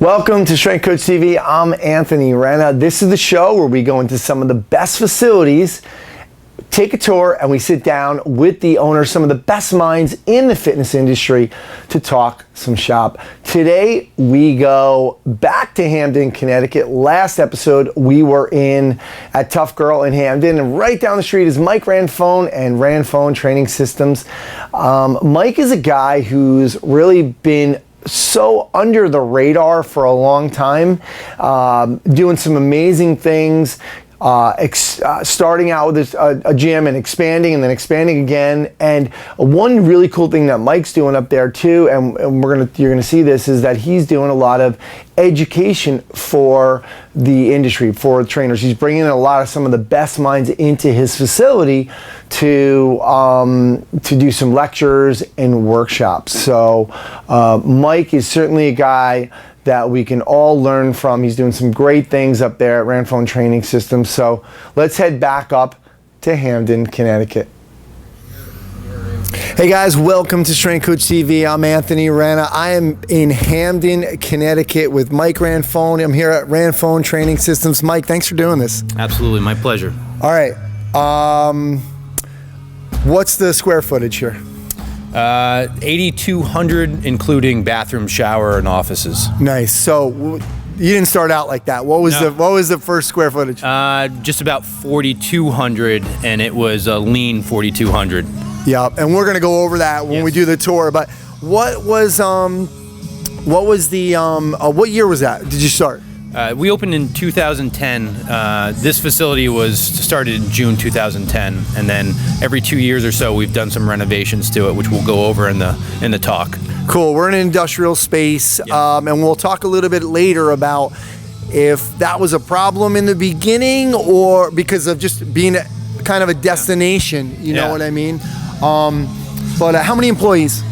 Welcome to Strength Coach TV. I'm Anthony Rana. This is the show where we go into some of the best facilities, take a tour, and we sit down with the owners, some of the best minds in the fitness industry, to talk some shop. Today, we go back to Hamden, Connecticut. Last episode, we were at Tough Girl in Hamden, and right down the street is Mike Ranfone and Ranfone Training Systems. Mike is a guy who's really been so under the radar for a long time, doing some amazing things, starting out with a gym and then expanding again. And one really cool thing that Mike's doing up there too, and you're gonna see this, is that he's doing a lot of education for the industry, for trainers. He's bringing in some of the best minds into his facility to do some lectures and workshops. So Mike is certainly a guy that we can all learn from. He's doing some great things up there at Ranfone Training Systems. So let's head back up to Hamden, Connecticut. Hey guys, welcome to Strength Coach TV. I'm Anthony Rana. I am in Hamden, Connecticut with Mike Ranfone. I'm here at Ranfone Training Systems. Mike, thanks for doing this. Absolutely, my pleasure. All right, what's the square footage here? 8,200, including bathroom, shower, and offices. Nice. So you didn't start out like that. What was the first square footage? Just about 4,200, and it was a lean 4,200. Yeah, and we're gonna go over that when we do the tour. But what year was that? Did you start? We opened in 2010. This facility was started in June 2010, and then every 2 years or so, we've done some renovations to it, which we'll go over in the talk. Cool. We're in an industrial space, and we'll talk a little bit later about if that was a problem in the beginning or because of just being kind of a destination. You know what I mean? But how many employees?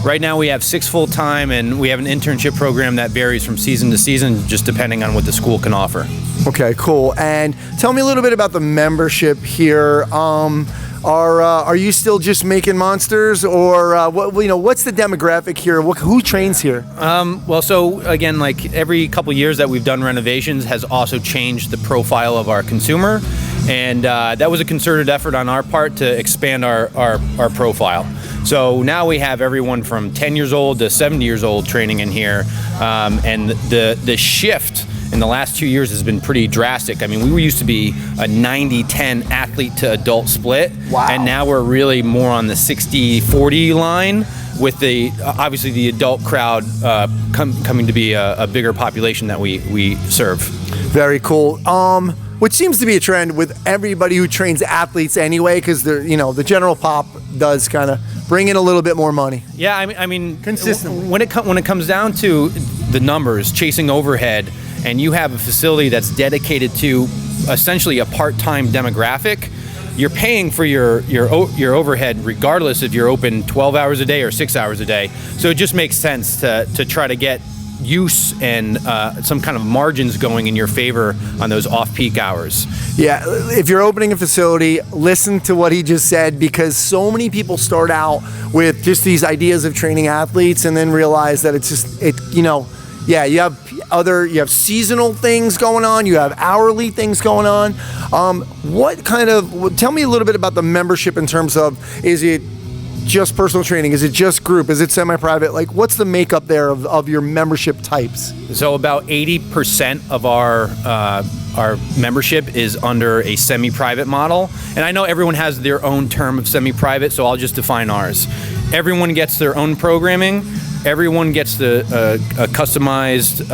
Right now we have 6 full-time, and we have an internship program that varies from season to season, just depending on what the school can offer. Okay, cool. And tell me a little bit about the membership here. Are you still just making monsters, or what's the demographic here? Who trains here? Well, so again, like every couple years that we've done renovations has also changed the profile of our consumer, and that was a concerted effort on our part to expand our profile. So now we have everyone from 10 years old to 70 years old training in here, and the shift in the last 2 years has been pretty drastic. I mean, we used to be a 90-10 athlete to adult split, and now we're really more on the 60-40 line, with obviously the adult crowd coming to be a bigger population that we serve. Very cool. Which seems to be a trend with everybody who trains athletes anyway, because the general pop does kind of bring in a little bit more money. Yeah, I mean, consistently. When it comes down to the numbers, chasing overhead, and you have a facility that's dedicated to essentially a part-time demographic, you're paying for your overhead regardless if you're open 12 hours a day or 6 hours a day. So it just makes sense to try to get use and some kind of margins going in your favor on those off-peak hours. Yeah, if you're opening a facility, listen to what he just said, because so many people start out with just these ideas of training athletes and then realize that you have seasonal things going on, you have hourly things going on. Tell me a little bit about the membership in terms of, is it just personal training? Is it just group? Is it semi-private? Like, what's the makeup there of your membership types? So about 80% of our membership is under a semi-private model. And I know everyone has their own term of semi-private, so I'll just define ours. Everyone gets their own programming. Everyone gets a customized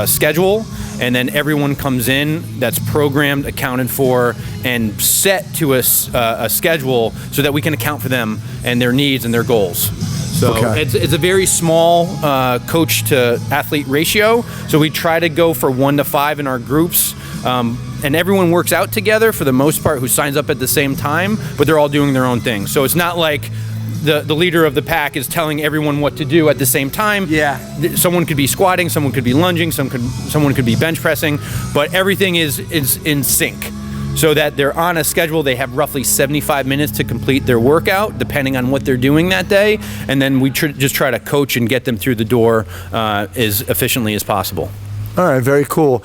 schedule, and then everyone comes in that's programmed, accounted for, and set to a schedule so that we can account for them and their needs and their goals. So it's a very small coach to athlete ratio. So we try to go for 1 to 5 in our groups. And everyone works out together for the most part, who signs up at the same time, but they're all doing their own thing. So it's not like the leader of the pack is telling everyone what to do at the same time. Yeah. Someone could be squatting, someone could be lunging, someone could be bench pressing, but everything is in sync. so that they're on a schedule. They have roughly 75 minutes to complete their workout, depending on what they're doing that day. And then we just try to coach and get them through the door as efficiently as possible. All right, very cool.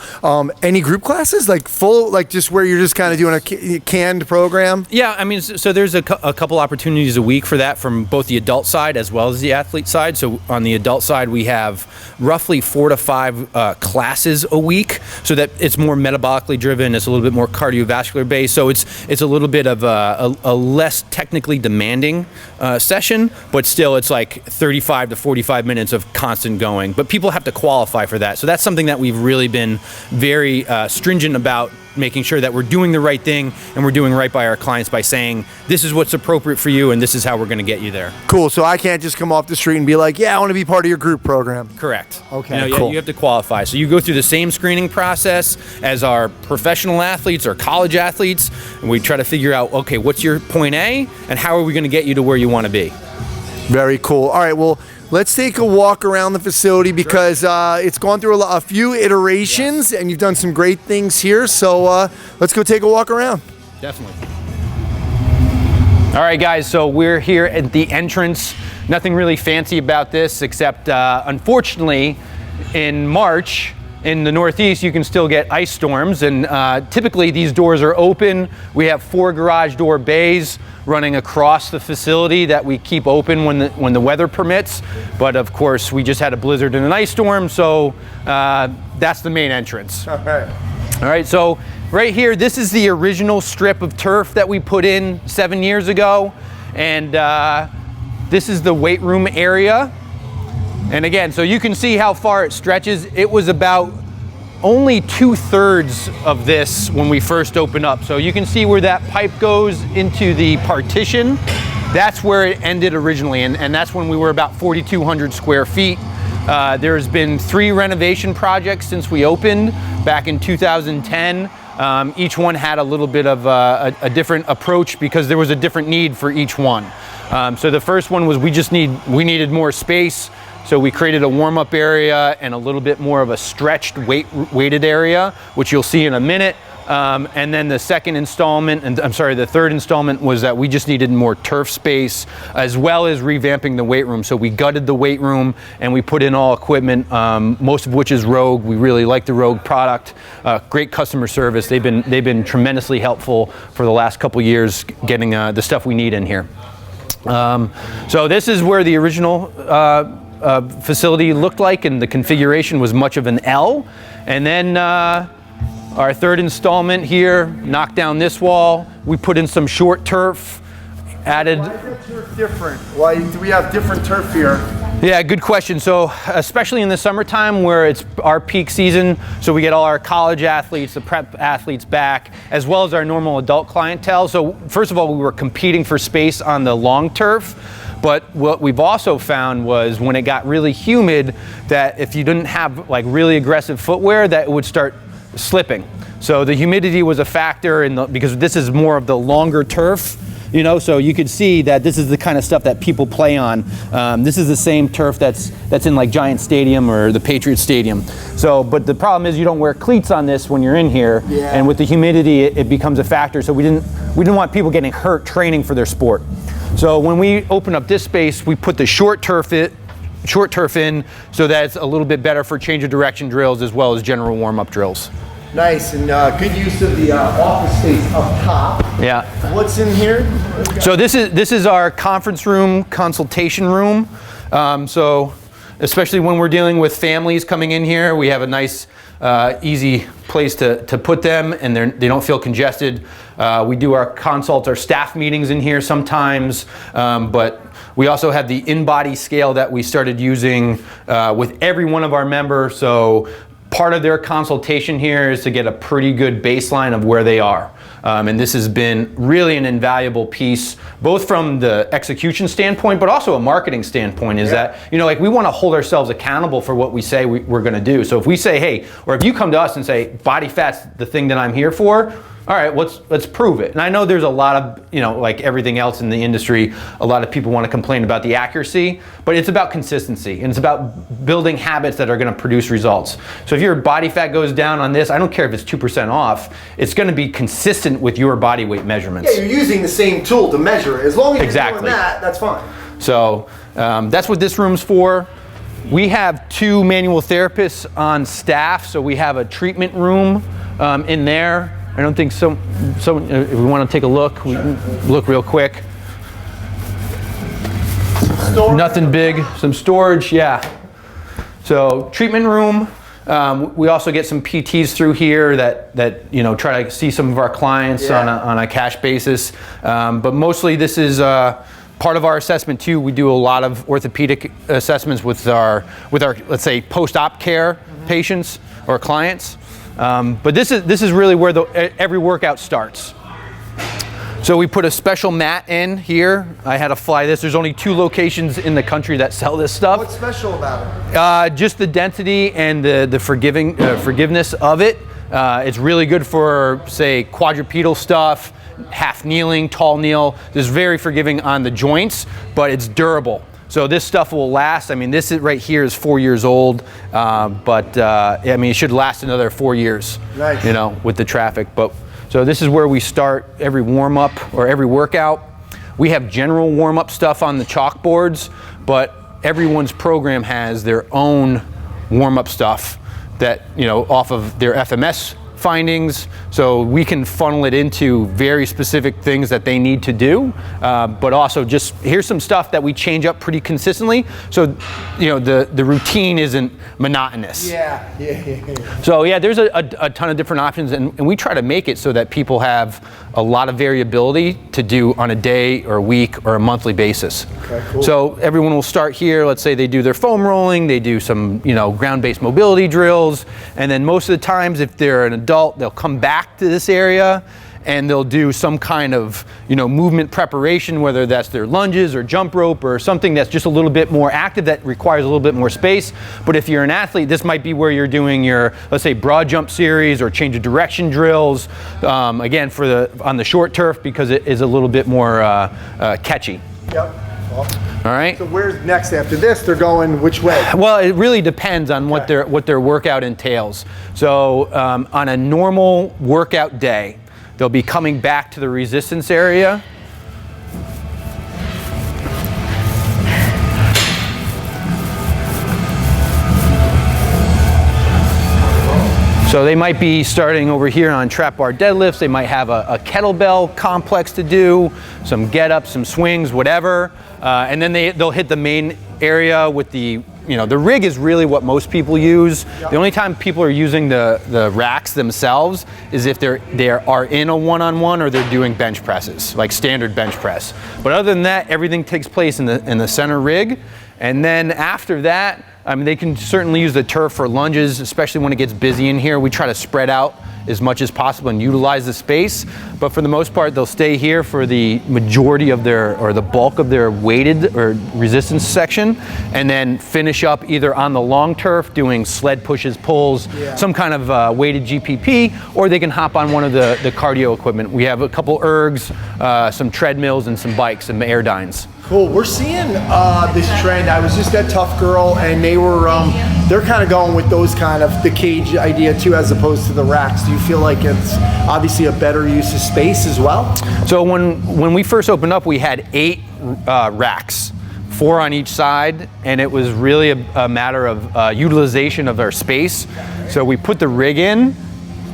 Any group classes, like full, like just where you're just kind of doing a canned program? Yeah, I mean, so there's a couple opportunities a week for that from both the adult side as well as the athlete side. So on the adult side, we have roughly 4 to 5 classes a week, so that it's more metabolically driven. It's a little bit more cardiovascular based. So it's a little bit of a less technically demanding session, but still it's like 35 to 45 minutes of constant going. But people have to qualify for that. So that's something that we've really been very stringent about, making sure that we're doing the right thing and we're doing right by our clients by saying, this is what's appropriate for you and this is how we're going to get you there. Cool. So I can't just come off the street and be like, yeah, I want to be part of your group program. Correct. Okay, cool. You have to qualify. So you go through the same screening process as our professional athletes or college athletes, and we try to figure out, okay, what's your point A and how are we going to get you to where you want to be? Very cool. All right, well, let's take a walk around the facility because it's gone through a few iterations, and you've done some great things here. So let's go take a walk around. Definitely. All right, guys, so we're here at the entrance. Nothing really fancy about this except, unfortunately, in March, in the Northeast, you can still get ice storms, and typically these doors are open. We have 4 garage door bays running across the facility that we keep open when the weather permits. But of course, we just had a blizzard and an ice storm, so that's the main entrance. All right. All right, so right here, this is the original strip of turf that we put in 7 years ago, and this is the weight room area. And again, so you can see how far it stretches. It was about only 2/3 of this when we first opened up. So you can see where that pipe goes into the partition. That's where it ended originally, and that's when we were about 4,200 square feet. There's been 3 renovation projects since we opened back in 2010. Each one had a little bit of a different approach because there was a different need for each one. So the first one was we needed more space. So we created a warm-up area and a little bit more of a stretched weighted area, which you'll see in a minute. And then the third installment was that we just needed more turf space as well as revamping the weight room. So we gutted the weight room and we put in all equipment, most of which is Rogue. We really like the Rogue product. Great customer service. They've been tremendously helpful for the last couple years getting the stuff we need in here. So this is where the original facility looked like, and the configuration was much of an L. And then our third installment here, knocked down this wall. We put in some short turf, added. Why is that turf different? Why do we have different turf here? Yeah, good question. So especially in the summertime where it's our peak season, so we get all our college athletes, the prep athletes back, as well as our normal adult clientele. So first of all, we were competing for space on the long turf. But what we've also found was when it got really humid, that if you didn't have like really aggressive footwear, that it would start slipping. So the humidity was a factor because this is more of the longer turf, you know, so you could see that this is the kind of stuff that people play on. This is the same turf that's in like Giant Stadium or the Patriot Stadium. So, but the problem is you don't wear cleats on this when you're in here, and with the humidity, it becomes a factor. So we didn't want people getting hurt training for their sport. So when we open up this space, we put the short turf in, so that it's a little bit better for change of direction drills as well as general warm-up drills. Nice, and good use of the office space up top. Yeah. What's in here? So this is our conference room, consultation room. So especially when we're dealing with families coming in here, we have a nice, easy place to put them, and they don't feel congested. We do our consults, our staff meetings in here sometimes, but we also have the in-body scale that we started using with every one of our members. So part of their consultation here is to get a pretty good baseline of where they are. And this has been really an invaluable piece, both from the execution standpoint, but also a marketing standpoint, is that, you know, like we want to hold ourselves accountable for what we say we're going to do. So if we say, hey, or if you come to us and say, body fat's the thing that I'm here for, all right, let's prove it. And I know there's a lot of, you know, like everything else in the industry, a lot of people want to complain about the accuracy, but it's about consistency, and it's about building habits that are going to produce results. So if your body fat goes down on this, I don't care if it's 2% off, it's going to be consistent consistent with your body weight measurements. Yeah, you're using the same tool to measure it. As long as you're Exactly. doing that, that's fine. So that's what this room's for. We have 2 manual therapists on staff, so we have a treatment room in there. I don't think if we want to take a look, we can look real quick. Storage. Nothing big, some storage, yeah. So treatment room. We also get some PTs through here that try to see some of our clients on a cash basis. But mostly this is part of our assessment too. We do a lot of orthopedic assessments with our let's say post-op care patients or clients. But this is really where every workout starts. So we put a special mat in here. I had to fly this. There's only 2 locations in the country that sell this stuff. What's special about it? Just the density and the forgiveness of it. It's really good for, say, quadrupedal stuff, half kneeling, tall kneel. It's very forgiving on the joints, but it's durable. So this stuff will last. I mean, this right here is 4 years old, but I mean, it should last another 4 years. Nice. With the traffic. So this is where we start every warm-up or every workout. We have general warm-up stuff on the chalkboards, but everyone's program has their own warm-up stuff that, off of their FMS findings, so we can funnel it into very specific things that they need to do, but also just here's some stuff that we change up pretty consistently, so the routine isn't monotonous. Yeah. So yeah, there's a ton of different options, and we try to make it so that people have a lot of variability to do on a day or a week or a monthly basis. Okay, cool. So everyone will start here. Let's say they do their foam rolling, they do some ground-based mobility drills, and then most of the times if they're an adult, they'll come back to this area and they'll do some kind of movement preparation, whether that's their lunges or jump rope or something that's just a little bit more active that requires a little bit more space. But if you're an athlete, this might be where you're doing your, let's say, broad jump series or change of direction drills, again on the short turf, because it is a little bit more catchy. Yep. Awesome. All right. So where's next after this? They're going which way? Well, it really depends on what their workout entails. So on a normal workout day, they'll be coming back to the resistance area. So they might be starting over here on trap bar deadlifts. They might have a kettlebell complex to do, some get-ups, some swings, whatever. And then they'll hit the main area with the rig is really what most people use. Yep. The only time people are using the racks themselves is if they are in a one-on-one or they're doing bench presses, like standard bench press. But other than that, everything takes place in the center rig. And then after that, they can certainly use the turf for lunges, especially when it gets busy in here. We try to spread out as much as possible and utilize the space. But for the most part, they'll stay here for the majority of the bulk of their weighted or resistance section, and then finish up either on the long turf doing sled pushes, pulls, some kind of weighted GPP, or they can hop on one of the cardio equipment. We have a couple ergs, some treadmills, and some bikes and airdynes. Cool. We're seeing this trend. I was just at Tough Girl, and they're kind of going with those kind of the cage idea too, as opposed to the racks. Do you feel like it's obviously a better use of space as well? So when we first opened up, we had 8 racks, 4 on each side, and it was really a matter of utilization of our space. So we put the rig in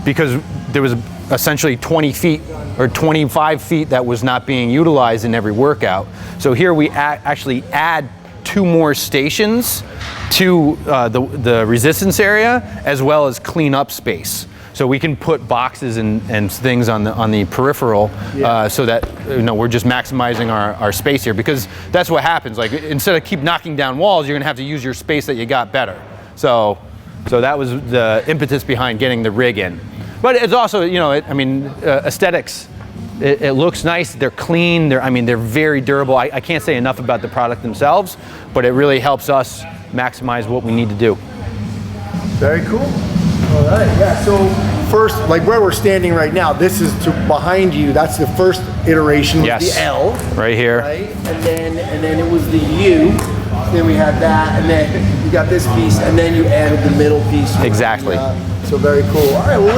because there was essentially 20 feet or 25 feet that was not being utilized in every workout. So here we actually add 2 more stations to the resistance area, as well as clean up space. So we can put boxes and things on the peripheral, so that we're just maximizing our space here, because that's what happens. Like, instead of keep knocking down walls, you're gonna have to use your space that you got better. So that was the impetus behind getting the rig in. But it's also, aesthetics. It looks nice. They're clean. They're very durable. I can't say enough about the product themselves, but it really helps us maximize what we need to do. Very cool. All right. Yeah. So first, like where we're standing right now, this is behind you. That's the first iteration with the L. Right here. Right. And then it was the U. Then we had that, and then you got this piece, and then you added the middle piece. Exactly. So very cool. All right, well,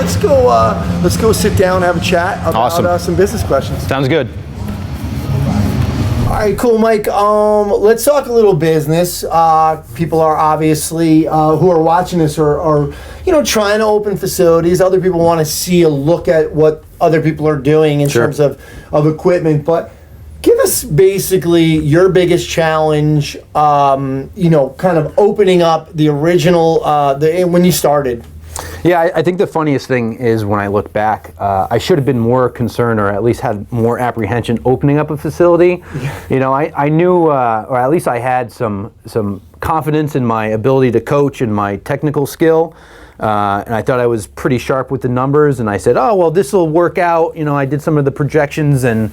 let's go sit down, have a chat about some business questions. Sounds good. All right, cool, Mike. Let's talk a little business. People are obviously who are watching this are trying to open facilities. Other people want to see a look at what other people are doing in terms of equipment. But give us basically your biggest challenge. Kind of opening up the original when you started. Yeah, I think the funniest thing is when I look back, I should have been more concerned, or at least had more apprehension opening up a facility. Yeah. I knew, or at least I had some confidence in my ability to coach and my technical skill. And I thought I was pretty sharp with the numbers, and I said, oh, well, this will work out. I did some of the projections, and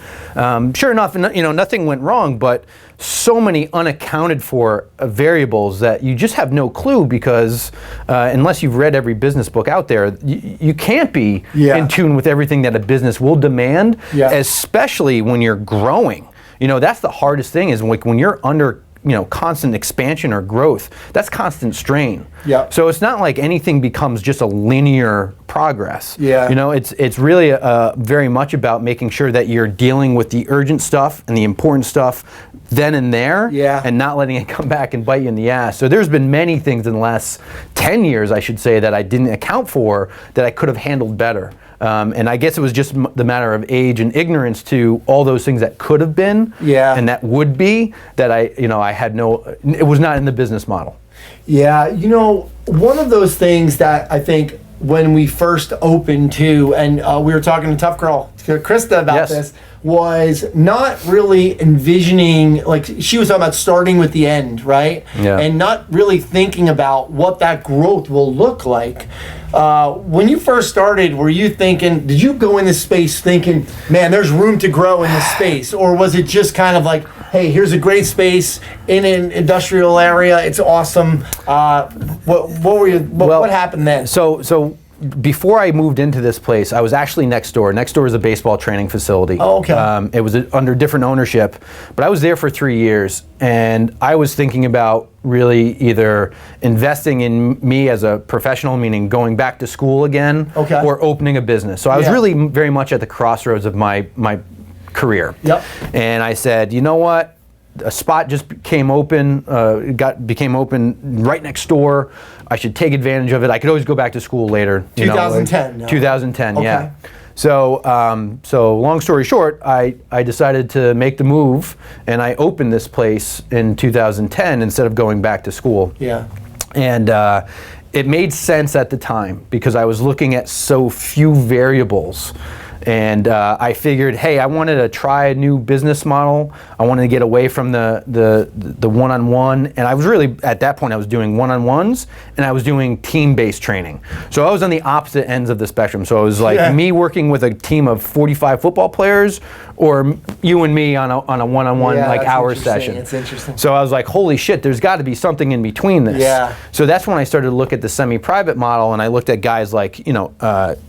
sure enough, nothing went wrong, but so many unaccounted for variables that you just have no clue, because unless you've read every business book out there, you can't be in tune with everything that a business will demand, especially when you're growing. That's the hardest thing, is when you're under constant expansion or growth, that's constant strain. Yeah. So it's not like anything becomes just a linear progress. Yeah. It's really very much about making sure that you're dealing with the urgent stuff and the important stuff then and there, and not letting it come back and bite you in the ass. So there's been many things in the last 10 years, I should say, that I didn't account for that I could have handled better. And I guess it was just the matter of age and ignorance to all those things that could have been, and that would be, that I had it was not in the business model. Yeah, one of those things that I think when we first opened too, and we were talking to Tough Girl, Krista, about this, was not really envisioning, like she was talking about starting with the end, right? Yeah. And not really thinking about what that growth will look like. When you first started, did you go in this space thinking, man, there's room to grow in this space? Or was it just kind of like, hey, here's a great space in an industrial area, it's awesome. What happened then? So before I moved into this place, I was actually next door. Next door is a baseball training facility. Oh, okay. It was under different ownership, but I was there for 3 years, and I was thinking about really either investing in me as a professional, meaning going back to school again, or opening a business. So I was really very much at the crossroads of my career. Yep. And I said, you know what? A spot just became open right next door. I should take advantage of it. I could always go back to school later. 2010. 2010, yeah. So long story short, I decided to make the move, and I opened this place in 2010 instead of going back to school. Yeah. And it made sense at the time because I was looking at so few variables. And I figured, hey, I wanted to try a new business model. I wanted to get away from the one-on-one. And I was really, at that point, I was doing one-on-ones, and I was doing team-based training. So I was on the opposite ends of the spectrum. So it was like me working with a team of 45 football players, or you and me on a one-on-one hour session. It's interesting. So I was like, holy shit, there's got to be something in between this. Yeah. So that's when I started to look at the semi-private model, and I looked at guys like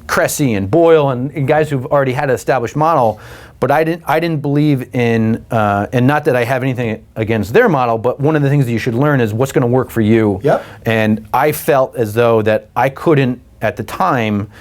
Cressy and Boyle and guys who've already had an established model, but I didn't believe in, and not that I have anything against their model, but one of the things that you should learn is what's going to work for you. Yep. And I felt as though that I couldn't at the time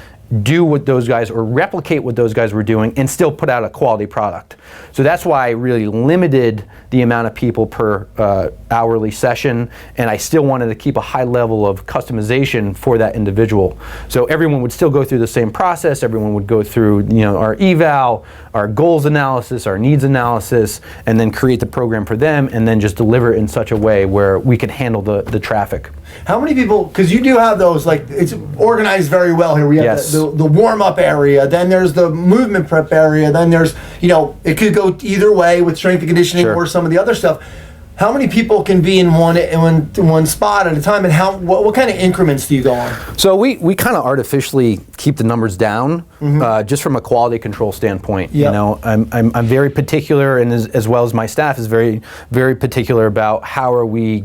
do what those guys or replicate what those guys were doing and still put out a quality product. So that's why I really limited the amount of people per hourly session, and I still wanted to keep a high level of customization for that individual. So everyone would still go through the same process, everyone would go through our eval, our goals analysis, our needs analysis, and then create the program for them, and then just deliver it in such a way where we could handle the traffic. How many people, because you do have those, like, it's organized very well here. We have the warm-up area, then there's the movement prep area, then there's, it could go either way with strength and conditioning or some of the other stuff. How many people can be in one spot at a time, and what kind of increments do you go on? So we kind of artificially keep the numbers down, just from a quality control standpoint. Yep. I'm very particular, and as well as my staff is very, very particular about how are we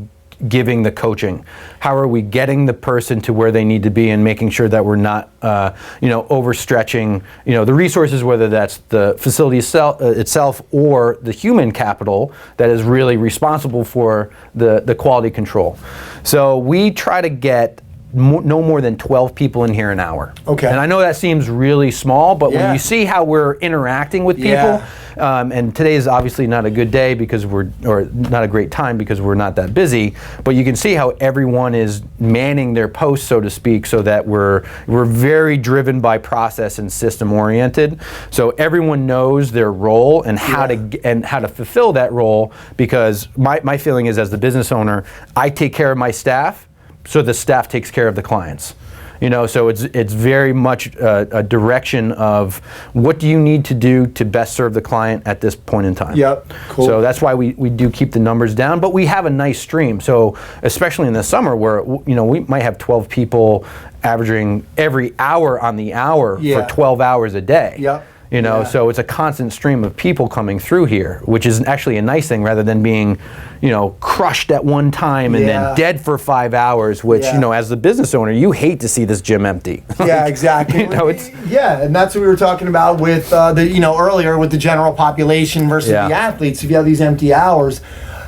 giving the coaching, how are we getting the person to where they need to be, and making sure that we're not overstretching the resources, whether that's the facility itself or the human capital that is really responsible for the quality control. So we try to get no more than 12 people in here an hour. Okay. And I know that seems really small, but Yeah. when you see how we're interacting with people, Yeah. and today is obviously not a good day because or not a great time because we're not that busy, but you can see how everyone is manning their posts, so to speak, so that we're very driven by process and system oriented. So everyone knows their role and how to fulfill that role, because my feeling is, as the business owner, I take care of my staff, so the staff takes care of the clients. So it's very much a direction of what do you need to do to best serve the client at this point in time. Yep, cool. So that's why we do keep the numbers down, but we have a nice stream. So especially in the summer where, we might have 12 people averaging every hour on the hour Yeah. for 12 hours a day. Yep. So it's a constant stream of people coming through here, which is actually a nice thing rather than being, crushed at one time and Yeah. then dead for 5 hours, which, Yeah. As the business owner, you hate to see this gym empty. Yeah, exactly. It's and that's what we were talking about with earlier with the general population versus Yeah. the athletes. If you have these empty hours,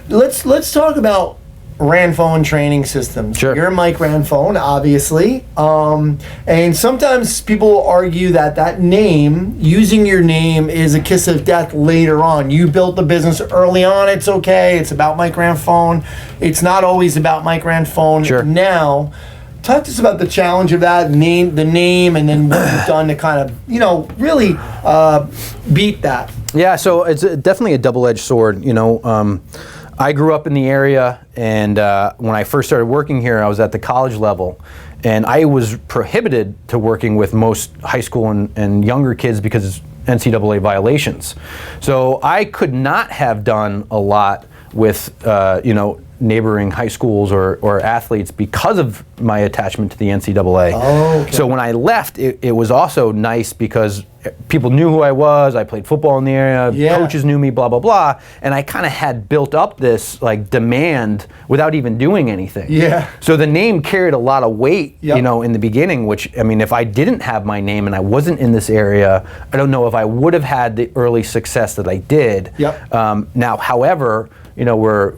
let's talk about Ranfone training systems. Sure. You're Mike Ranfone, obviously, and sometimes people argue that name, using your name, is a kiss of death later on. You built the business early on, it's okay. It's about Mike Ranfone. It's not always about Mike Ranfone. Sure. Now, talk to us about the challenge of that the name, and then what you've done to kind of, really beat that. Yeah, so it's definitely a double-edged sword. I grew up in the area, and when I first started working here, I was at the college level, and I was prohibited to working with most high school and younger kids because it's NCAA violations. So I could not have done a lot with neighboring high schools or athletes because of my attachment to the NCAA. Oh, okay. So when I left, it was also nice because people knew who I was. I played football in the area. Yeah. Coaches knew me, blah, blah, blah. And I kind of had built up this demand without even doing anything. Yeah. So the name carried a lot of weight, Yep. in the beginning, which, if I didn't have my name and I wasn't in this area, I don't know if I would have had the early success that I did. Yep. Now, however, we're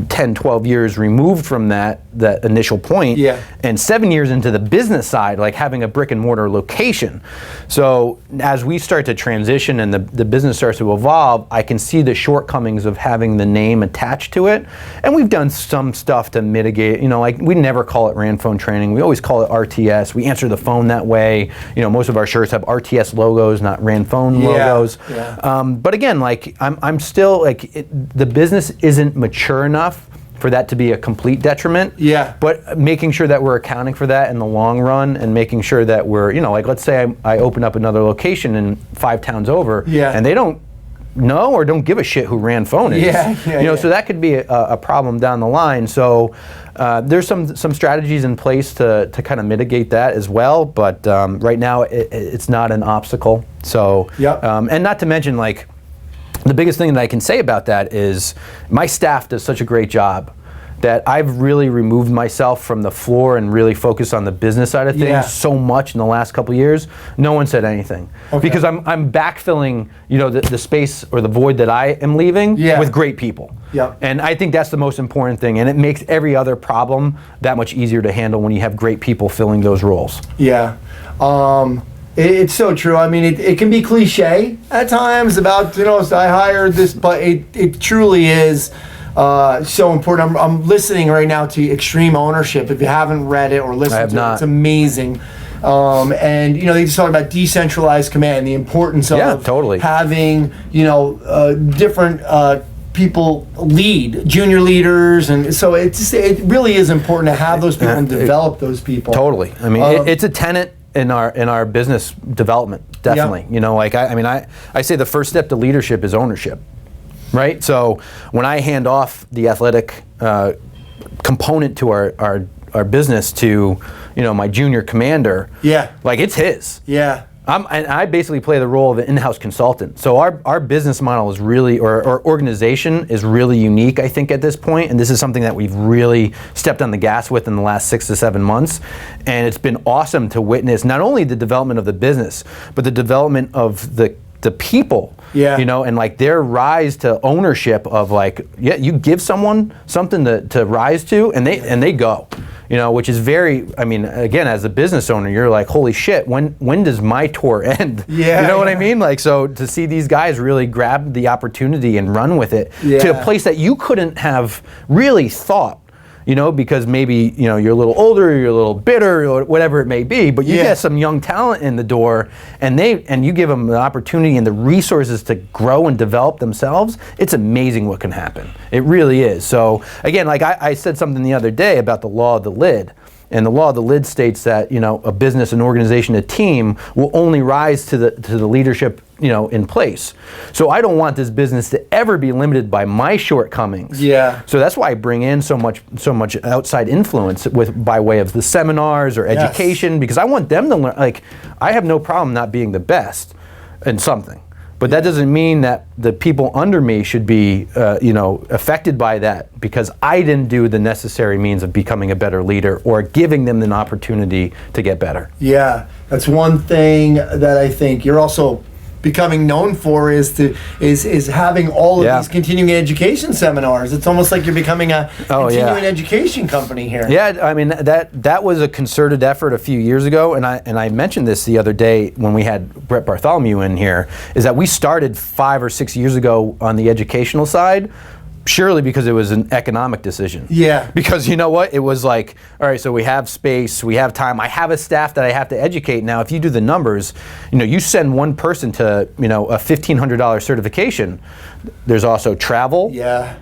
10, 12 years removed from that initial point, Yeah. and 7 years into the business side, like having a brick and mortar location. So as we start to transition and the business starts to evolve, I can see the shortcomings of having the name attached to it. And we've done some stuff to mitigate, we never call it Ranfone Training. We always call it RTS. We answer the phone that way. Most of our shirts have RTS logos, not Ranfone logos. Yeah. But again, I'm still the business isn't mature enough for that to be a complete detriment. Yeah. But making sure that we're accounting for that in the long run, and making sure that we're, let's say I open up another location in 5 towns over, Yeah. and they don't know or don't give a shit who Ranfone is. Yeah. So that could be a problem down the line. So there's some strategies in place to kind of mitigate that as well. But right now it's not an obstacle. So Yep. and not to mention the biggest thing that I can say about that is my staff does such a great job that I've really removed myself from the floor and really focused on the business side of things Yeah. so much in the last couple of years. No one said anything. Okay. Because I'm backfilling, the space or the void that I am leaving Yeah. with great people. Yep. And I think that's the most important thing, and it makes every other problem that much easier to handle when you have great people filling those roles. Yeah. It's so true. I mean, it can be cliche at times about, I hired this, but it truly is so important. I'm listening right now to Extreme Ownership. If you haven't read it or listened to it, it's amazing. And they just talk about decentralized command, the importance of totally. having different people lead, junior leaders, and so it really is important to have those people and develop those people. Totally. I mean, it's a tenet in our business development, definitely. Yeah. I say the first step to leadership is ownership, right? So when I hand off the athletic component to our business to my junior commander, it's his. Yeah. And I basically play the role of an in-house consultant. So our business model is really, or organization is really unique, I think, at this point. And this is something that we've really stepped on the gas with in the last 6 to 7 months. And it's been awesome to witness not only the development of the business, but the development of the people, and their rise to ownership of you give someone something to rise to, and they go. which is very, I mean, again, as a business owner, you're like, holy shit, when does my tour end? Yeah. You know what I mean? Like, so to see these guys really grab the opportunity and run with it to a place that you couldn't have really thought, because maybe, you're a little older, you're a little bitter, or whatever it may be, but you get some young talent in the door and you give them the opportunity and the resources to grow and develop themselves, it's amazing what can happen. It really is. So again, like I said something the other day about the law of the lid. And the law of the lid states that, a business, an organization, a team will only rise to the leadership, in place. So I don't want this business to ever be limited by my shortcomings. Yeah. So that's why I bring in so much outside influence by way of the seminars or education, because I want them to learn. Like, I have no problem not being the best in something. But that doesn't mean that the people under me should be, affected by that because I didn't do the necessary means of becoming a better leader or giving them an opportunity to get better. Yeah, that's one thing that I think you're also becoming known for is having all of these continuing education seminars. It's almost like you're becoming a continuing education company here. Yeah, I mean that was a concerted effort a few years ago, and I mentioned this the other day when we had Brett Bartholomew in here, is that we started 5 or 6 years ago on the educational side. Surely because it was an economic decision. Yeah. Because you know what? It was like, all right, so we have space, we have time. I have a staff that I have to educate. Now, if you do the numbers, you send one person to, a $1,500 certification. There's also travel,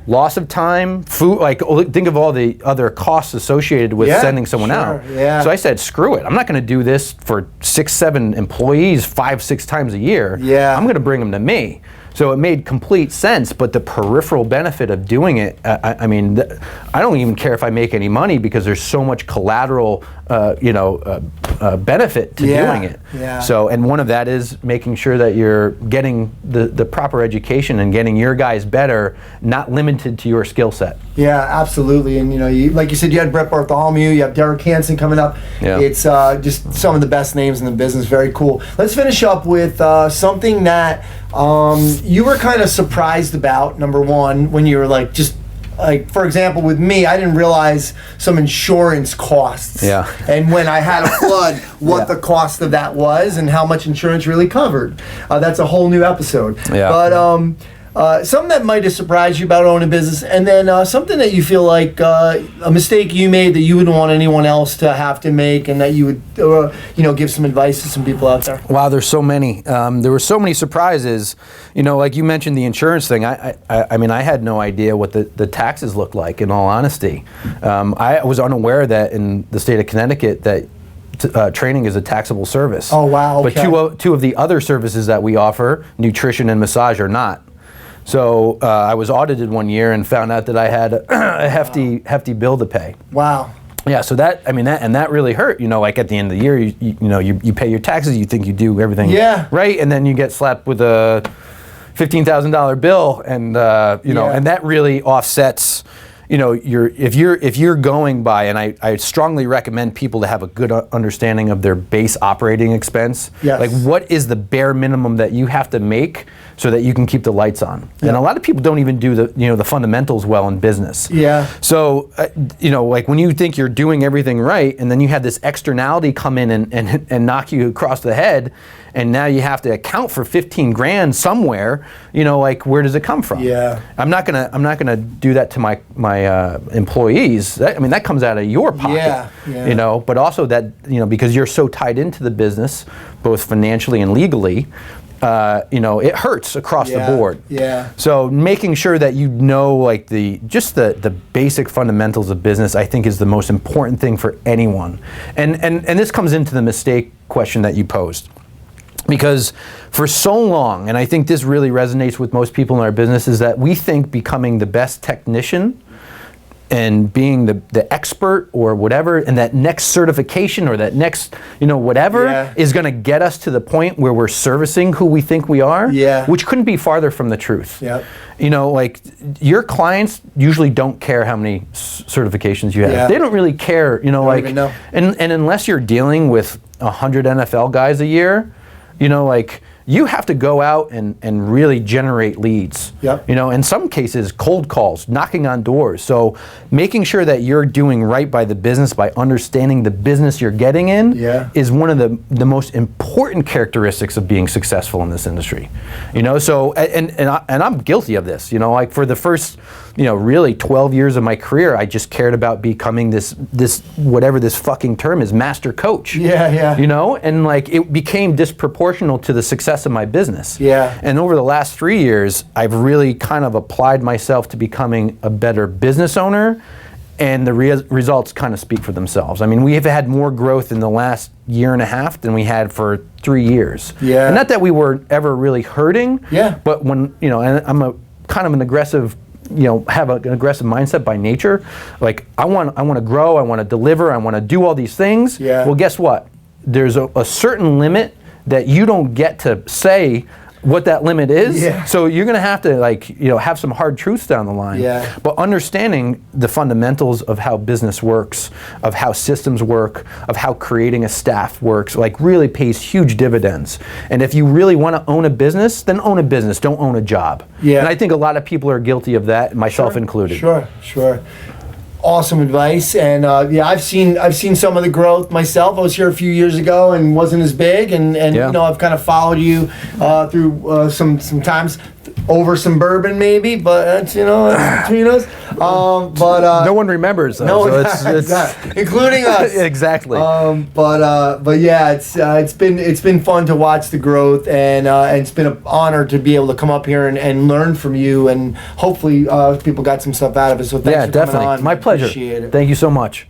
loss of time, food. Like, think of all the other costs associated with sending someone out. Yeah. So I said, screw it. I'm not going to do this for 6, 7 employees 5, 6 times a year. Yeah. I'm going to bring them to me. So it made complete sense, but the peripheral benefit of doing it, I mean, I don't even care if I make any money because there's so much collateral, benefit to doing it. Yeah. So, and one of that is making sure that you're getting the proper education and getting your guys better, not limited to your skill set. Yeah, absolutely. And like you said, you had Brett Bartholomew, you have Derek Hansen coming up. Yeah. It's just some of the best names in the business. Very cool. Let's finish up with something that you were kind of surprised about, number one, when you were like, for example, with me, I didn't realize some insurance costs. Yeah. And when I had a flood, what the cost of that was and how much insurance really covered. That's a whole new episode. Yeah. But something that might have surprised you about owning a business, and then something that you feel like a mistake you made that you wouldn't want anyone else to have to make, and that you would, give some advice to some people out there. Wow, there's so many. There were so many surprises. Like you mentioned the insurance thing. I mean, I had no idea what the taxes looked like. In all honesty, I was unaware that in the state of Connecticut that training is a taxable service. Oh wow! Okay. But two of the other services that we offer, nutrition and massage, are not. So I was audited one year and found out that I had a hefty bill to pay. Wow. Yeah, so that really hurt. Like at the end of the year, you pay your taxes, you think you do everything right, and then you get slapped with a $15,000 bill, and and that really offsets. If you're going by, and I strongly recommend people to have a good understanding of their base operating expense. Yes. Like, what is the bare minimum that you have to make so that you can keep the lights on? Yeah. And a lot of people don't even do the fundamentals well in business. Yeah. So like when you think you're doing everything right, and then you have this externality come in and knock you across the head, and now you have to account for 15 grand somewhere. Like, where does it come from? Yeah. I'm not gonna do that to my employees. That comes out of your pocket. Yeah. But also that because you're so tied into the business, both financially and legally. It hurts across the board. Yeah. So making sure that like the basic fundamentals of business, I think, is the most important thing for anyone. And this comes into the mistake question that you posed. Because for so long, and I think this really resonates with most people in our business, is that we think becoming the best technician and being the expert or whatever, and that next certification or that next whatever is going to get us to the point where we're servicing who we think we are, which couldn't be farther from the truth. Yep. Like your clients usually don't care how many certifications you have. Yeah. They don't really care. Don't even know. And unless you're dealing with 100 NFL guys a year, you have to go out and really generate leads. Yep. You know, in some cases, cold calls, knocking on doors. So making sure that you're doing right by the business by understanding the business you're getting in is one of the most important characteristics of being successful in this industry. You know, so and I'm guilty of this. You know, like for the first, you know, really 12 years of my career, I just cared about becoming this whatever this fucking term is, master coach. Yeah. You know, and like it became disproportional to the success of my business. Yeah. And over the last 3 years, I've really kind of applied myself to becoming a better business owner, and the results kind of speak for themselves. I mean, we have had more growth in the last year and a half than we had for 3 years. Yeah. And not that we were ever really hurting. Yeah. But when, you know, and I'm a kind of an aggressive, you know, have an aggressive mindset by nature. Like I want to grow, I want to deliver, I want to do all these things. Yeah. Well, guess what? There's a certain limit that you don't get to say what that limit is. Yeah. So you're going to have to, like, you know, have some hard truths down the line. Yeah. But understanding the fundamentals of how business works, of how systems work, of how creating a staff works, like really pays huge dividends. And if you really want to own a business, then own a business, don't own a job. Yeah. And I think a lot of people are guilty of that, myself included. Sure. Awesome advice, and yeah, I've seen some of the growth myself. I was here a few years ago and wasn't as big, and you know, I've kind of followed you through some times over some bourbon maybe, but that's, you know, that's between us. But no one remembers though, no, so it's including us. Exactly. But yeah, it's been fun to watch the growth, and it's been an honor to be able to come up here and learn from you, and hopefully people got some stuff out of it. So thanks for coming on. My pleasure. Appreciate it. Thank you so much.